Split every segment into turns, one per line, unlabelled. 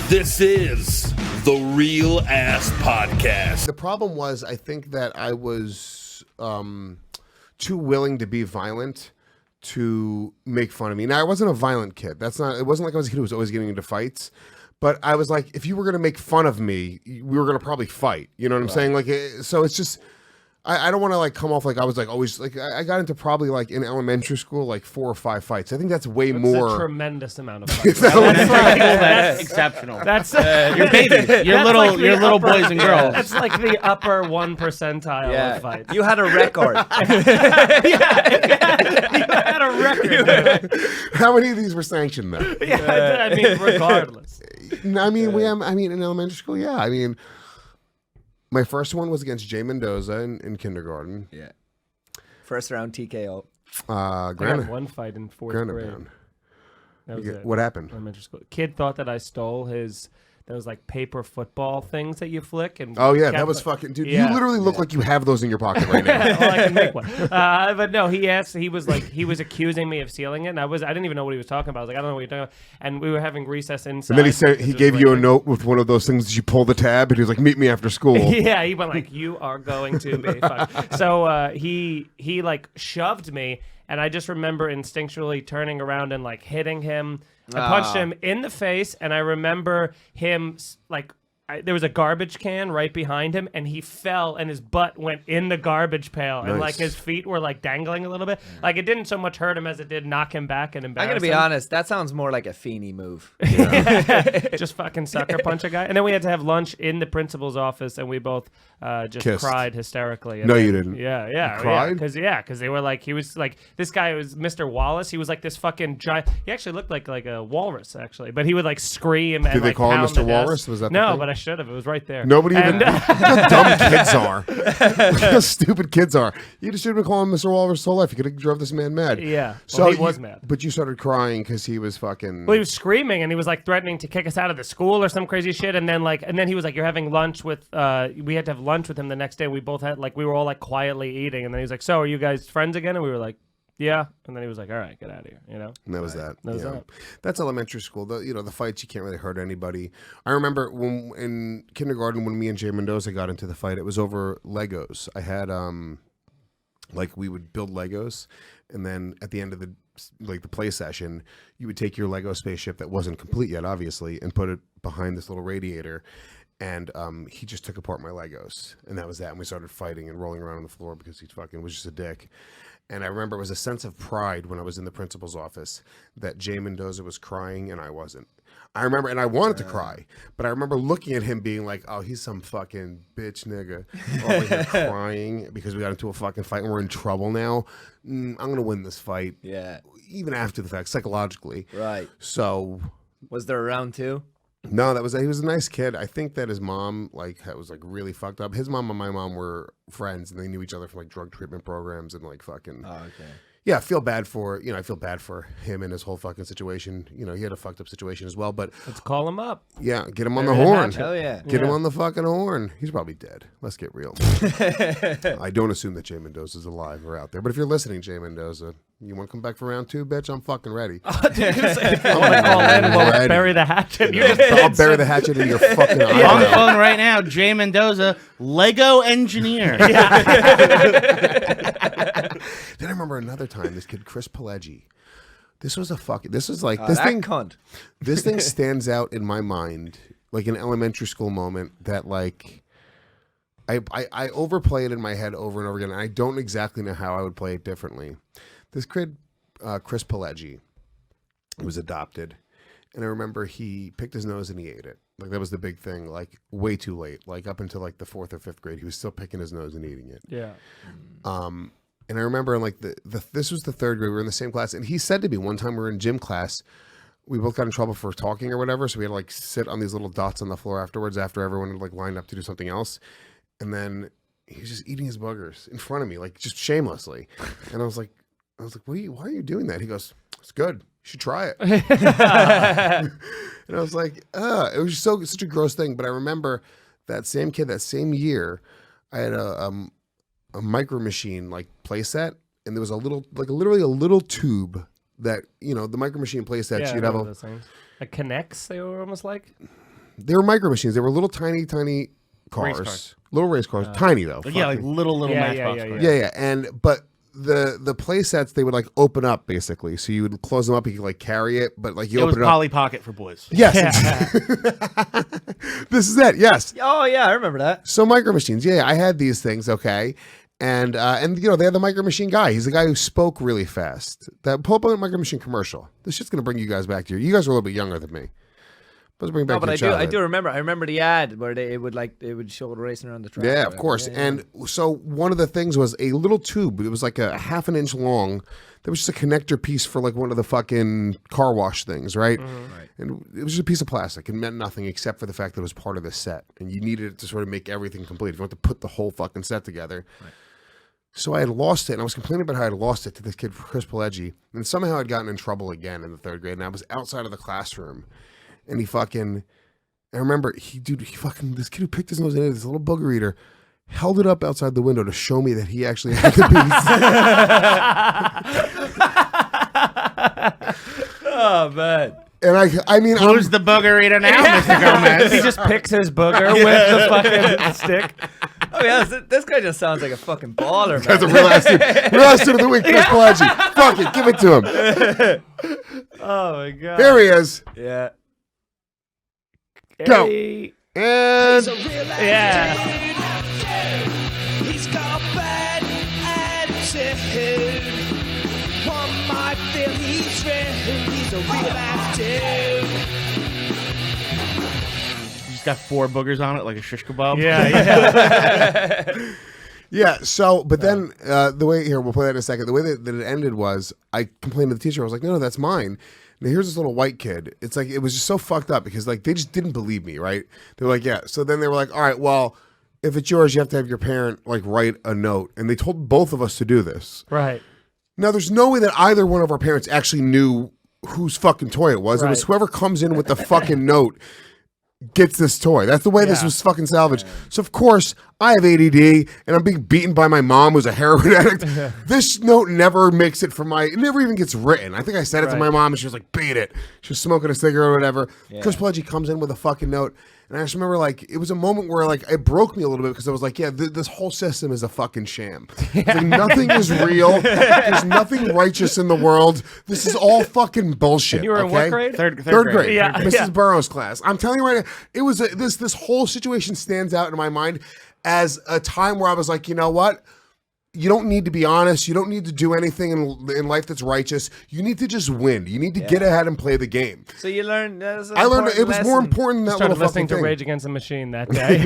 This is the Real Ass Podcast.
The problem was, I think that I was too willing to be violent to make fun of me. Now, I wasn't a violent kid. It wasn't like I was a kid who was always getting into fights. But I was like, if you were going to make fun of me, we were going to probably fight. You know what I'm saying? Like, so it's just... I don't want to like come off like I was like always like I got into probably like in elementary school like 4 or 5 fights. I think that's way more.
A tremendous amount of fights.
That's exceptional.
That's
your babies, your little boys and girls.
That's like the upper 1 percentile of fights.
You had a record.
You had a record.
How many of these were sanctioned though?
I mean, regardless.
I mean, in elementary school, yeah. I mean. My first one was against Jay Mendoza in kindergarten.
Yeah. First round TKO.
I had one fight in 4th grade. That was it.
What happened?
Elementary school. Kid thought that I stole his... Those like paper football things that you flick and
that was fucking dude. Yeah. You literally look like you have those in your pocket right now.
Well, I can make one. But no, he was accusing me of stealing it, and I didn't even know what he was talking about. I was like, I don't know what you're talking about. And we were having recess inside.
And then he said he gave you a note with one of those things that you pull the tab, and he was like, "Meet me after school."
Yeah, he went like, "You are going to be fine." So he like shoved me, and I just remember instinctually turning around and like hitting him. I punched him in the face, and I remember him like there was a garbage can right behind him, and he fell, and his butt went in the garbage pail, and like his feet were like dangling a little bit. Like it didn't so much hurt him as it did knock him back and embarrass him.
I'm gonna be honest, that sounds more like a Feeney move.
Just fucking sucker punch a guy, and then we had to have lunch in the principal's office, and we both just
kissed.
Cried hysterically.
No, you didn't.
Yeah,
cried?
Because they were like, he was like, this guy was Mr. Wallace. He was like this fucking giant. He actually looked like a walrus actually, but he would like scream.
Did
and
they
like,
call him
pound
Mr.
the
Walrus?
desk.
Was that
no?
thing?
But I should have. It was right there.
Nobody even. Look how dumb kids are. Look how stupid kids are. You just should have been calling him Mr. Walrus his whole life. You could have drove this man mad.
Yeah.
So
well, he was mad.
But you started crying because he was fucking.
Well, he was screaming and he was like threatening to kick us out of the school or some crazy shit. And then he was like, "You're having lunch with." We had to have lunch with him the next day. We both had we were all like quietly eating, and then he was like, "So, are you guys friends again?" And we were like, "Yeah." And then he was like, "All right, get out of here," you know.
And that was that.
That was that.
That's elementary school. The fights, you can't really hurt anybody. I remember when in kindergarten when me and Jay Mendoza got into the fight, it was over Legos. I had we would build Legos, and then at the end of the play session, you would take your Lego spaceship that wasn't complete yet, obviously, and put it behind this little radiator. And he just took apart my Legos, and that was that. And we started fighting and rolling around on the floor because he fucking was just a dick. And I remember it was a sense of pride when I was in the principal's office that Jay Mendoza was crying and I wasn't. I remember, and I wanted to cry, but I remember looking at him being like, "Oh, he's some fucking bitch nigga," over here crying because we got into a fucking fight and we're in trouble now. I'm gonna win this fight.
Yeah.
Even after the fact, psychologically.
Right.
So.
Was there a round 2?
No, he was a nice kid. I think that his mom was really fucked up. His mom and my mom were friends, and they knew each other from drug treatment programs and fucking. Oh, okay. Yeah, I feel bad for him and his whole fucking situation. He had a fucked up situation as well. But
let's call him up.
Yeah, get him on the horn.
Hell yeah,
get him on the fucking horn. He's probably dead. Let's get real. I don't assume that Jay Mendoza's alive or out there. But if you're listening, Jay Mendoza, you want to come back for round 2, bitch? I'm fucking ready.
If you want to call in, we'll bury the hatchet.
I'll bury the hatchet in your fucking eye.
On the phone right now, Jay Mendoza, Lego engineer.
Then I remember another time, this kid, Chris Pileggi. This was this
cunt.
This thing stands out in my mind, like an elementary school moment that I overplay it in my head over and over again. And I don't exactly know how I would play it differently. This kid, Chris Pileggi, was adopted. And I remember he picked his nose and he ate it. That was the big thing, way too late. Up until the 4th or 5th grade, he was still picking his nose and eating it.
Yeah.
And I remember in this was the 3rd grade, we were in the same class, and he said to me one time we were in gym class, we both got in trouble for talking or whatever, so we had to sit on these little dots on the floor afterwards after everyone had lined up to do something else. And then he was just eating his boogers in front of me, just shamelessly. And I was like, why are you doing that? He goes, "It's good. You should try it." And I was like, it was just such a gross thing. But I remember that same kid, that same year, I had a micro machine play set, and there was literally a little tube that the micro machine play sets.
Yeah,
you'd have
those things. Connects, they were almost like.
They were micro machines. They were little tiny cars. Little race cars. Tiny though.
Yeah, like little matchbox cars.
Yeah. And but the play sets, they would like open up basically. So you would close them up, you could like carry it, but like you open it up.
Polly Pocket for boys.
Yes. This is it. Yes.
Oh yeah, I remember that.
So micro machines. Yeah, I had these things. Okay. And you know, they had the micro machine guy. He's the guy who spoke really fast. That pull up on a micro machine commercial. This shit's gonna bring you guys back to you guys are a little bit younger than me. Let's bring back
No, but
your
I
childhood.
do remember. I remember the ad where it would show it racing around the track.
Yeah, of course. Yeah. And so one of the things was a little tube. It was like a half an inch long. That was just a connector piece for like one of the fucking car wash things, right? Right. And it was just a piece of plastic. It meant nothing except for the fact that it was part of the set. And you needed it to sort of make everything complete. If you want to put the whole fucking set together. Right. So I had lost it, and I was complaining about how I had lost it to this kid, Chris Pileggi. And somehow I'd gotten in trouble again in the 3rd grade. And I was outside of the classroom. And he fucking... I remember this kid who picked his nose in it, this little booger eater, held it up outside the window to show me that he actually had the piece.
Oh man.
And I mean,
who's the booger eater now, Mr. Gomez?
He just picks his booger with the fucking stick.
Oh yeah, this guy just sounds like a fucking baller, man.
That's a real ass dude of the week, Chris Pileggi. Fuck it, give it to him.
Oh my god.
There he is.
Yeah.
Go.
Hey.
And
Yeah.
He's got a bad attitude. One might feel he's rude. He's a real life dude.
He's got 4 boogers on it like a shish kebab.
Yeah.
yeah, so, but then the way, here, we'll play that in a second. The way that it ended was I complained to the teacher. I was like, no, that's mine. Now, here's this little white kid. It's like, it was just so fucked up because like they just didn't believe me, right? They were like, yeah. So then they were like, all right, well, if it's yours, you have to have your parent like write a note. And they told both of us to do this.
Right.
Now, there's no way that either one of our parents actually knew whose fucking toy it was. It was whoever comes in with the fucking note gets this toy. That's the way this was fucking salvaged. So, of course, I have ADD, and I'm being beaten by my mom, who's a heroin addict. This note never makes it from it never even gets written. I think I said it to my mom, and she was like, beat it. She was smoking a cigarette or whatever. Chris Pileggi comes in with a fucking note, and I just remember, like, it was a moment where, like, it broke me a little bit because I was like, yeah, this whole system is a fucking sham. It's like, nothing is real. There's nothing righteous in the world. This is all fucking bullshit.
And you were in what grade?
Third
grade.
Yeah.
Mrs. Burroughs' class. I'm telling you right now, it was this whole situation stands out in my mind as a time where I was like, you know what? You don't need to be honest. You don't need to do anything in life that's righteous. You need to just win. You need to get ahead and play the game.
So you learned.
I learned it was more important than that
Started
little
listening
fucking
to
thing.
Rage Against the Machine that day.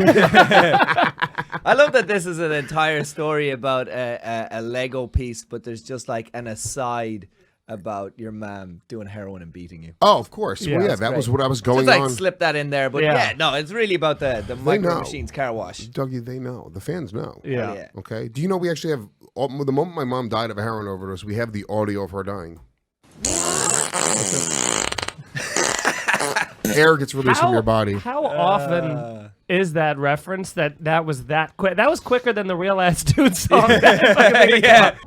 I love that this is an entire story about a Lego piece, but there's just like an aside about your mom doing heroin and beating you.
Oh, of course.
Yeah,
well, yeah,
that's
that was
great.
what I was going
Just like
on.
slip that in there, but no, it's really about the micro machines car wash.
Dougie, they know. The fans know.
Yeah.
Yeah.
Okay. Do you know we actually have the moment my mom died of a heroin overdose? We have the audio of her dying. Air gets released from your body.
How often is that reference that was that quick? That was quicker than the Real Ass Dude song.
Yeah.